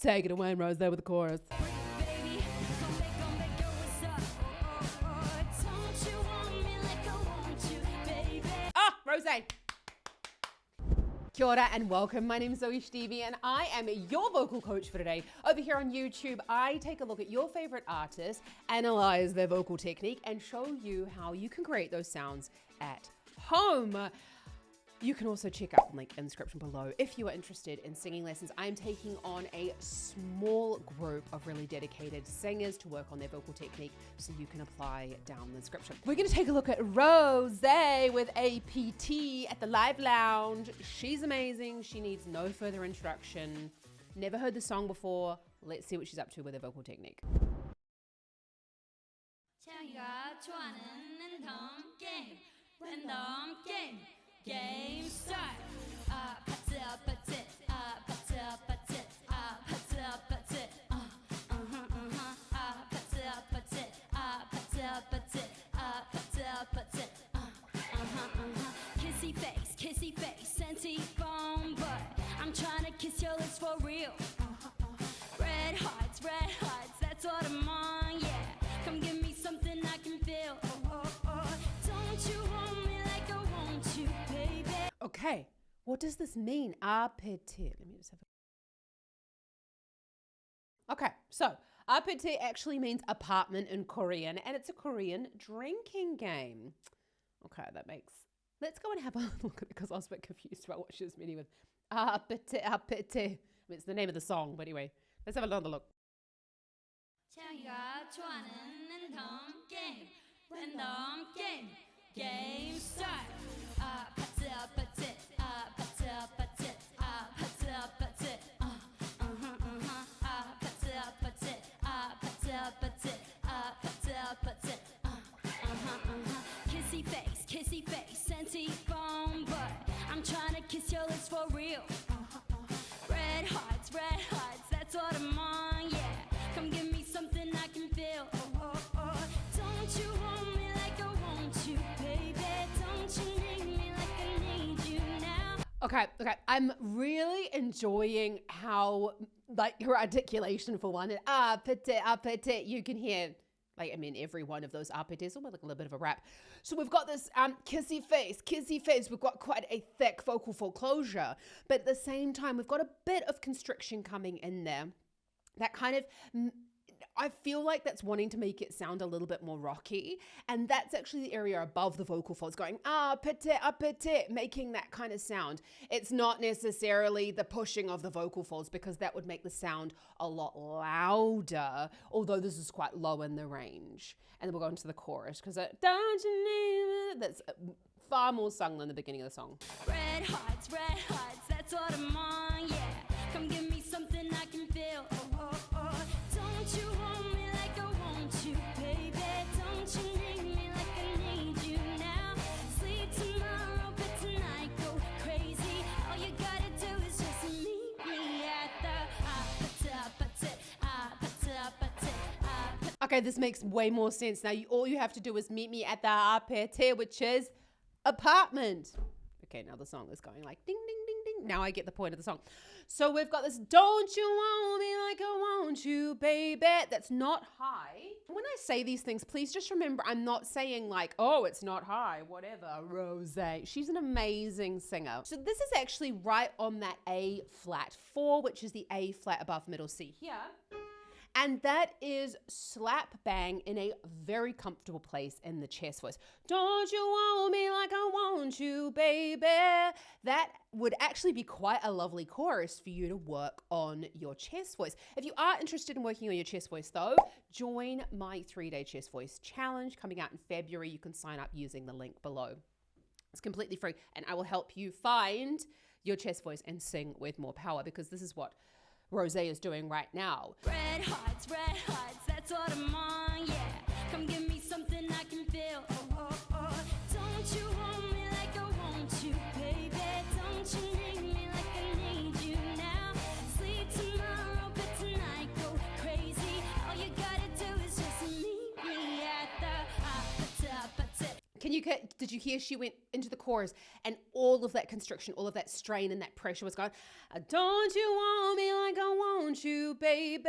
Take it away, Rose, there with the chorus. Ah, Rose. Kia ora and welcome. My name is ZoeStibi and I am your vocal coach for today. Over here on YouTube, I take a look at your favorite artists, analyze their vocal technique, and show you how you can create those sounds at home. You can also check out the link in the description below if you are interested in singing lessons. I'm taking on a small group of really dedicated singers to work on their vocal technique, so you can apply down the description. We're gonna take a look at Rose with APT at the Live Lounge. She's amazing. She needs no further introduction. Never heard the song before. Let's see what she's up to with her vocal technique. Game start. Kissy face, scenty phone, but I'm trying to kiss your lips for real. Red hearts, that's what I'm on, yeah. Come give me something I can feel. Don't you want me like I want you, baby? Okay, what does this mean? APT. Let me just have a... Okay, so APT actually means apartment in Korean, and it's a Korean drinking game. Okay, that makes... Let's go and have a look at it because I was a bit confused about what she was meaning with APT. I mean, it's the name of the song, but anyway, let's have another look. Game start. Kissy face, scenty phone, but I'm trying to kiss your lips for real. Red hearts, that's what I'm on, yeah. Come give me something I can feel. Don't you want me like I want you, baby? Don't you need me like I need you now? Okay, I'm really enjoying how, like, her articulation for one, APT, you can hear, like, I mean, every one of those APTs, almost like a little bit of a rap. So we've got this kissy face. We've got quite a thick vocal fold closure, but at the same time, we've got a bit of constriction coming in there. That kind of, I feel like that's wanting to make it sound a little bit more rocky. And that's actually the area above the vocal folds going, APT, making that kind of sound. It's not necessarily the pushing of the vocal folds because that would make the sound a lot louder, although this is quite low in the range. And then we'll go into the chorus because don't you need it? That's far more sung than the beginning of the song. Red hearts, that's what I'm on, yeah. Come give me something I can feel. Don't you want me like I want you, baby? Don't you need me like I need you now? Sleep tomorrow, but tonight go crazy. All you gotta do is just meet me at the Okay, this makes way more sense now. All you have to do is meet me at the APT, which is apartment. Okay, now the song is going like ding, ding, ding, ding. Now I get the point of the song. So we've got this, don't you want me like I want you, baby? That's not high. When I say these things, please just remember, I'm not saying like, oh, it's not high, whatever, Rose. She's an amazing singer. So this is actually right on that A flat 4, which is the A flat above middle C here. And that is slap bang in a very comfortable place in the chest voice. Don't you want me like I want you, baby? That would actually be quite a lovely chorus for you to work on your chest voice. If you are interested in working on your chest voice though, join my 3-day chest voice challenge coming out in February. You can sign up using the link below. It's completely free and I will help you find your chest voice and sing with more power because this is what Rose is doing right now. Red hearts, that's what I'm on, yeah. Come give me something I can feel. Don't you want me like I want you, baby? Don't you need me like I need you now? Sleep tomorrow, but tonight go crazy. All you gotta do is just meet me at the Did you hear she went into the chorus and all of that constriction, all of that strain and that pressure was going, don't you want me like I want you, baby?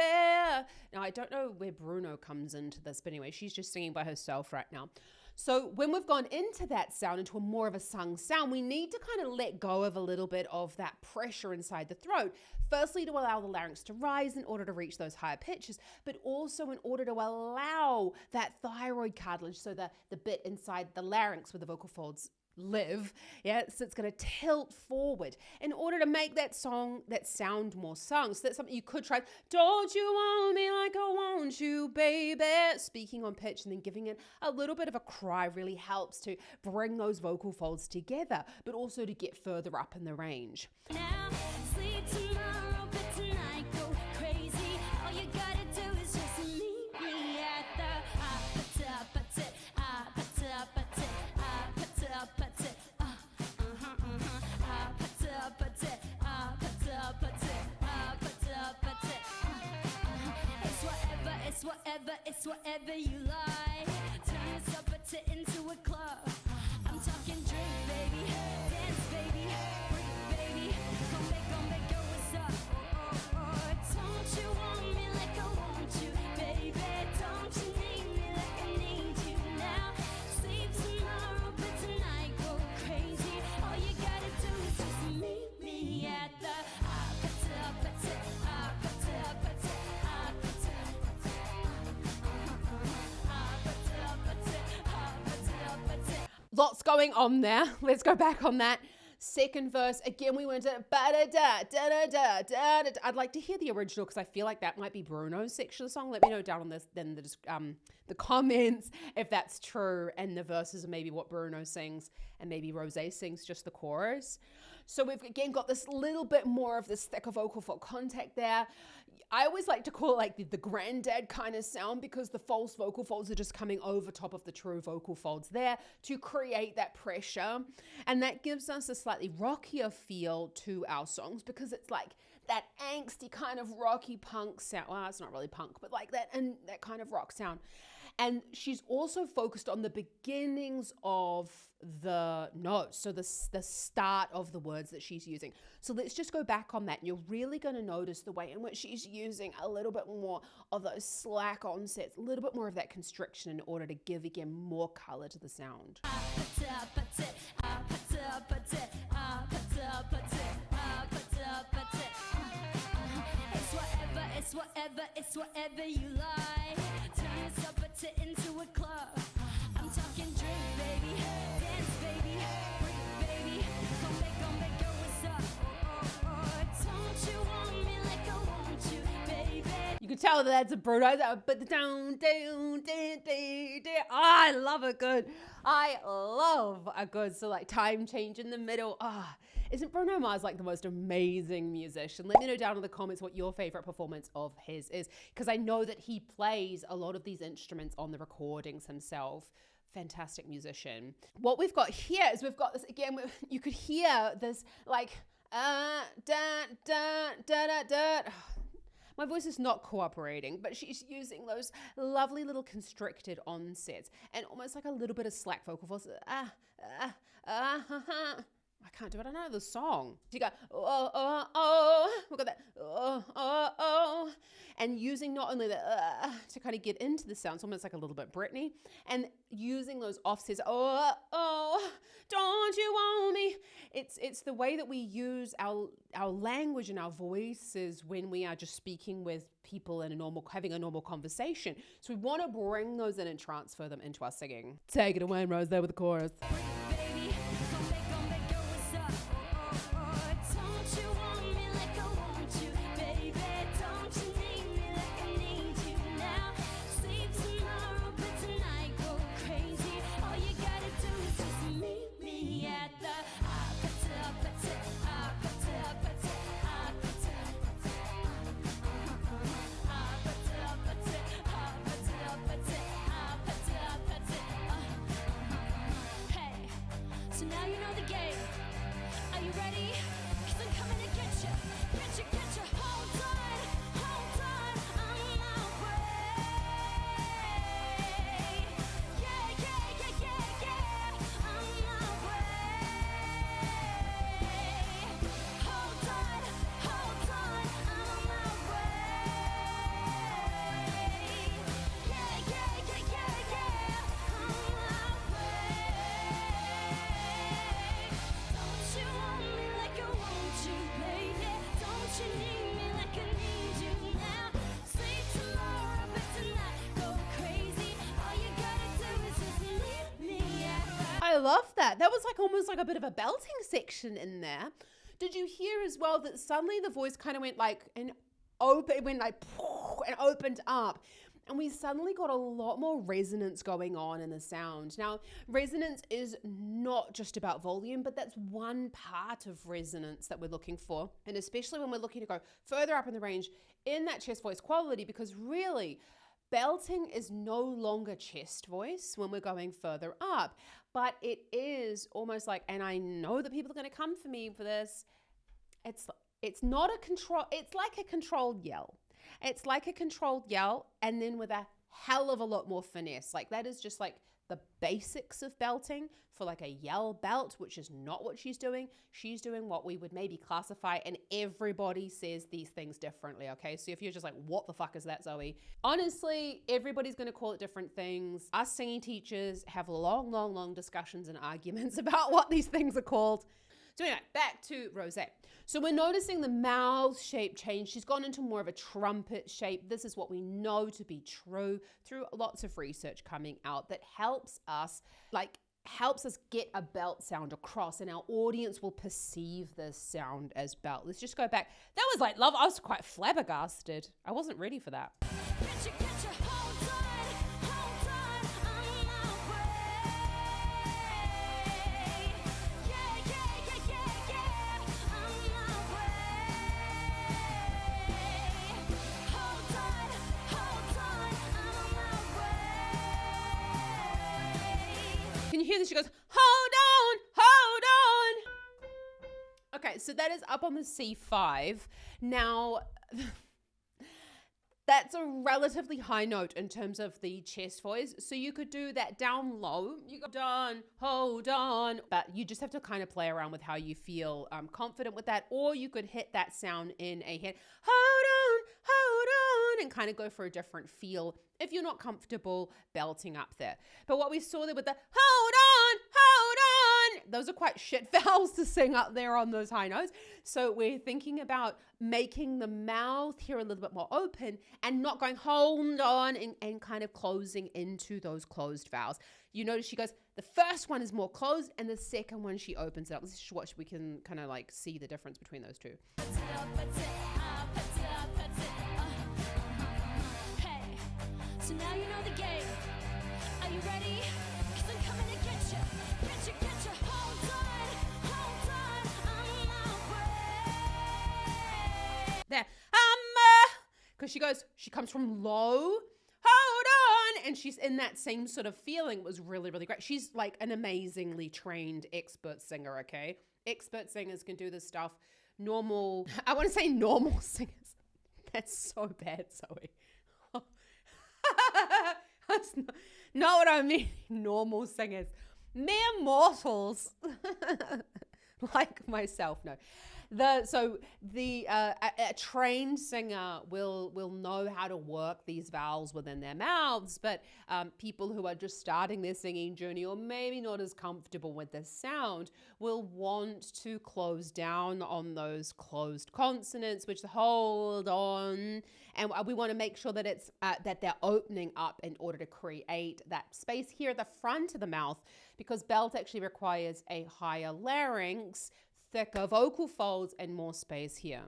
Now, I don't know where Bruno comes into this, but anyway, she's just singing by herself right now. So when we've gone into that sound, into a more of a sung sound, we need to kind of let go of a little bit of that pressure inside the throat. Firstly, to allow the larynx to rise in order to reach those higher pitches, but also in order to allow that thyroid cartilage, so the bit inside the larynx where the vocal folds live, so it's going to tilt forward in order to make that sound more sung. So that's something you could try. Don't you want me like I want you, baby? Speaking on pitch and then giving it a little bit of a cry really helps to bring those vocal folds together, but also to get further up in the range. Now, sleep tomorrow, but tonight go crazy. All you gotta do is just meet me at the It's whatever you like. Turn this APT into a club. I'm talking drink, baby. Dance, baby. Break it, baby. Come back, girl, what's up? Don't you want me like I want you, baby? Don't you need me like I need you now? Sleep tomorrow, but tonight go crazy. All you gotta do is just meet me at the Lots going on there. Let's go back on that. Second verse, again, we went to ba-da-da-da-da-da-da-da. I'd like to hear the original because I feel like that might be Bruno's section of the song. Let me know down on this, then the comments if that's true, and the verses are maybe what Bruno sings and maybe Rosé sings just the chorus. So we've again got this little bit more of this thicker vocal fold contact there. I always like to call it like the granddad kind of sound because the false vocal folds are just coming over top of the true vocal folds there to create that pressure. And that gives us a slightly rockier feel to our songs because it's like that angsty kind of rocky punk sound. Well, it's not really punk, but like that and that kind of rock sound. And she's also focused on the beginnings of the notes, so the start of the words that she's using. So let's just go back on that. And you're really going to notice the way in which she's using a little bit more of those slack onsets, a little bit more of that constriction in order to give, again, more color to the sound. It's whatever you like. Turn this APT into a club. I'm talking drink, baby. Dance, baby. Break it, baby. Come back, girl, what's up? Don't you want me like I want you, baby? You can tell that that's a Bruno, but the down. I love it good. I love a good, so like time change in the middle. Isn't Bruno Mars like the most amazing musician? Let me know down in the comments what your favorite performance of his is, because I know that he plays a lot of these instruments on the recordings himself. Fantastic musician. What we've got here is we've got this, again, you could hear this like, da, da, da, da, da. My voice is not cooperating, but she's using those lovely little constricted onsets and almost like a little bit of slack vocal folds. I can't do it. I know the song. You go, we've got that, and using not only the to kind of get into the sound, it's almost like a little bit Britney, and using those offsets, don't you want me? It's the way that we use our language and our voices when we are just speaking with people in having a normal conversation. So we want to bring those in and transfer them into our singing. Take it away, Rose, there with the chorus. love that. That was like almost like a bit of a belting section in there. Did you hear as well that suddenly the voice kind of went like and opened up? And we suddenly got a lot more resonance going on in the sound. Now, resonance is not just about volume, but that's one part of resonance that we're looking for. And especially when we're looking to go further up in the range in that chest voice quality, because really, belting is no longer chest voice when we're going further up, but it is almost like, and I know that people are going to come for me for this, it's not a control, it's like a controlled yell. It's like a controlled yell, and then with a hell of a lot more finesse. Like that is just like the basics of belting for like a yell belt, which is not what she's doing. She's doing what we would maybe classify, and everybody says these things differently, okay? So if you're just like, what the fuck is that, Zoe? Honestly, everybody's gonna call it different things. Us singing teachers have long discussions and arguments about what these things are called. So anyway, back to Rose. So we're noticing the mouth shape change. She's gone into more of a trumpet shape. This is what we know to be true through lots of research coming out that helps us get a belt sound across, and our audience will perceive this sound as belt. Let's just go back. That was like love. I was quite flabbergasted. I wasn't ready for that. Can you hear this? She goes, hold on. Okay, so that is up on the C5. Now, that's a relatively high note in terms of the chest voice. So you could do that down low. You go down, hold on. But you just have to kind of play around with how you feel confident with that. Or you could hit that sound in a hit, hold on, and kind of go for a different feel if you're not comfortable belting up there. But what we saw there with the hold on, those are quite shit vowels to sing up there on those high notes. So we're thinking about making the mouth here a little bit more open and not going hold on and kind of closing into those closed vowels. You notice she goes, the first one is more closed and the second one she opens it up. Let's just watch, we can kind of like see the difference between those two. So now you know the game. Are you ready? 'Cause I'm coming to get you. Get you, hold on, on my way. There, because she comes from low, hold on, and she's in that same sort of feeling. It was really great. She's like an amazingly trained expert singer, okay? Expert singers can do this stuff. Normal, I want to say normal singers. That's so bad, Zoe. That's not what I mean. Normal singers, mere mortals like myself. No, a trained singer will know how to work these vowels within their mouths, but people who are just starting their singing journey or maybe not as comfortable with this sound will want to close down on those closed consonants, which hold on, and we want to make sure that it's that they're opening up in order to create that space here at the front of the mouth, because belt actually requires a higher larynx, thicker vocal folds, and more space here.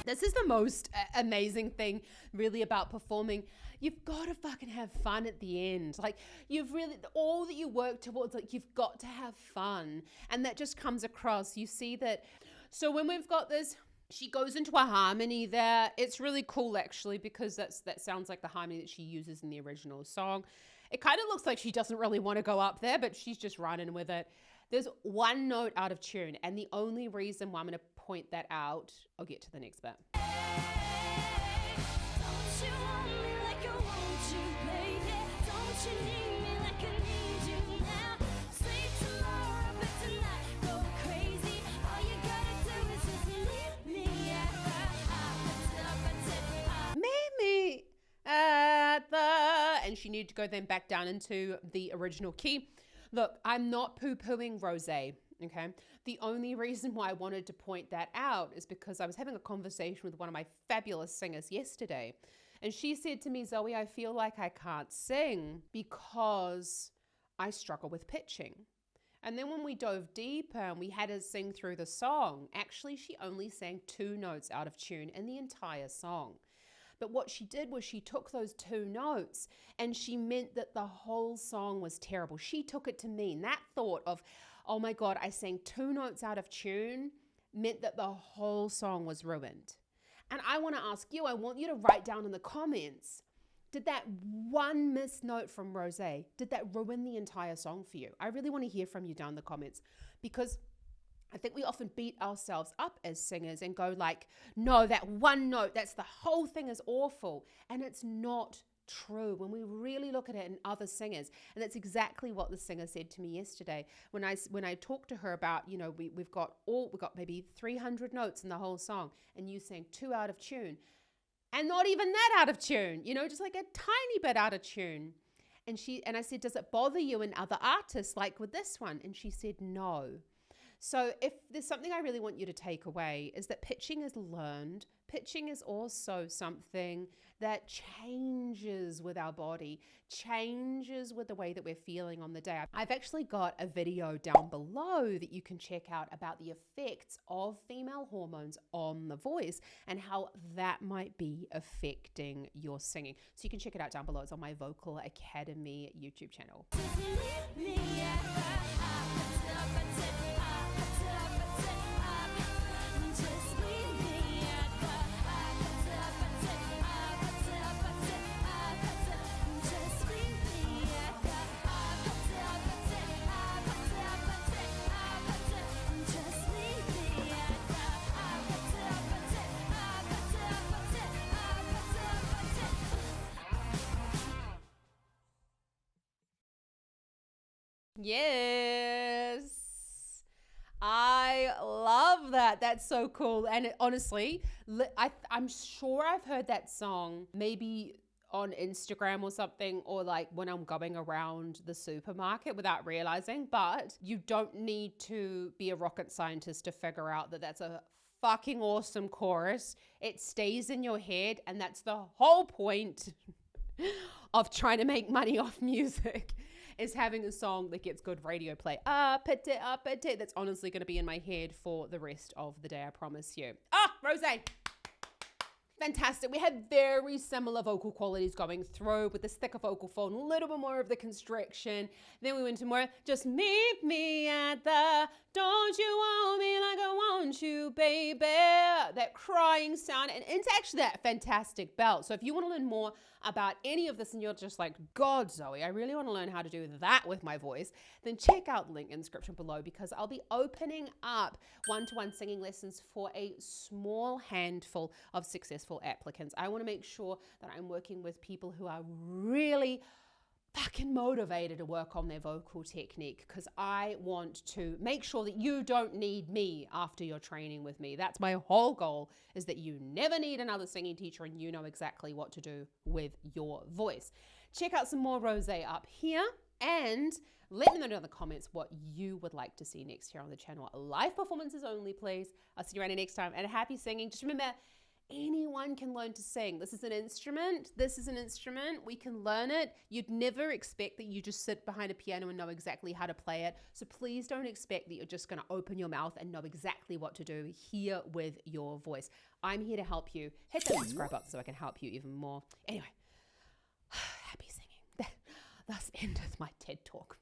This is the most amazing thing really about performing. You've got to fucking have fun at the end. Like, you've really, all that you work towards, like, you've got to have fun. And that just comes across. You see that. So when we've got this, she goes into a harmony there. It's really cool, actually, because that sounds like the harmony that she uses in the original song. It kind of looks like she doesn't really want to go up there, but she's just running with it. There's one note out of tune, and the only reason why I'm going to point that out, I'll get to the next bit. Don't you want me like I want you, baby? Don't you need me like I need you now? Sleep tomorrow, but tonight go crazy. All you gotta do is just leave me at Meet me at the, and she needed to go then back down into the original key. Look, I'm not poo-pooing Rosé, okay? The only reason why I wanted to point that out is because I was having a conversation with one of my fabulous singers yesterday, and she said to me, Zoe, I feel like I can't sing because I struggle with pitching. And then when we dove deeper and we had her sing through the song, actually she only sang 2 notes out of tune in the entire song. But what she did was she took those 2 notes and she meant that the whole song was terrible. She took it to mean that thought of, oh my God, I sang 2 notes out of tune meant that the whole song was ruined. And I want to ask you, I want you to write down in the comments, did that one missed note from Rosé, did that ruin the entire song for you? I really want to hear from you down in the comments, because I think we often beat ourselves up as singers and go like, no, that one note, that's the whole thing is awful. And it's not true when we really look at it in other singers. And that's exactly what the singer said to me yesterday when I talked to her about, you know, we've got maybe 300 notes in the whole song and you sang 2 out of tune and not even that out of tune, you know, just like a tiny bit out of tune. And I said, does it bother you in other artists like with this one? And she said, no. So if there's something I really want you to take away is that pitching is learned. Pitching is also something that changes with our body, changes with the way that we're feeling on the day. I've actually got a video down below that you can check out about the effects of female hormones on the voice and how that might be affecting your singing. So you can check it out down below. It's on my Vocal Academy YouTube channel. Yes, I love that. That's so cool. And honestly, I'm sure I've heard that song maybe on Instagram or something, or like when I'm going around the supermarket without realizing, but you don't need to be a rocket scientist to figure out that that's a fucking awesome chorus. It stays in your head, and that's the whole point of trying to make money off music, is having a song that gets good radio play. APT, APT. That's honestly going to be in my head for the rest of the day, I promise you. Rosé. Fantastic. We had very similar vocal qualities going through with this thicker vocal fold, a little bit more of the constriction. Then we went to more, just meet me at the, don't you want me like I want you, baby. That crying sound. And it's actually that fantastic belt. So if you want to learn more about any of this and you're just like, God, Zoe, I really want to learn how to do that with my voice, then check out the link in the description below, because I'll be opening up one-to-one singing lessons for a small handful of successful applicants. I want to make sure that I'm working with people who are really fucking motivated to work on their vocal technique, because I want to make sure that you don't need me after your training with me. That's my whole goal, is that you never need another singing teacher and you know exactly what to do with your voice. Check out some more Rosé up here and let me know in the comments what you would like to see next here on the channel. Live performances only, please. I'll see you around next time, and happy singing. Just remember, anyone can learn to sing. This is an instrument. We can learn it. You'd never expect that you just sit behind a piano and know exactly how to play it. So please don't expect that you're just going to open your mouth and know exactly what to do here with your voice. I'm here to help you. Hit that subscribe button so I can help you even more. Anyway, happy singing. Thus endeth my TED Talk.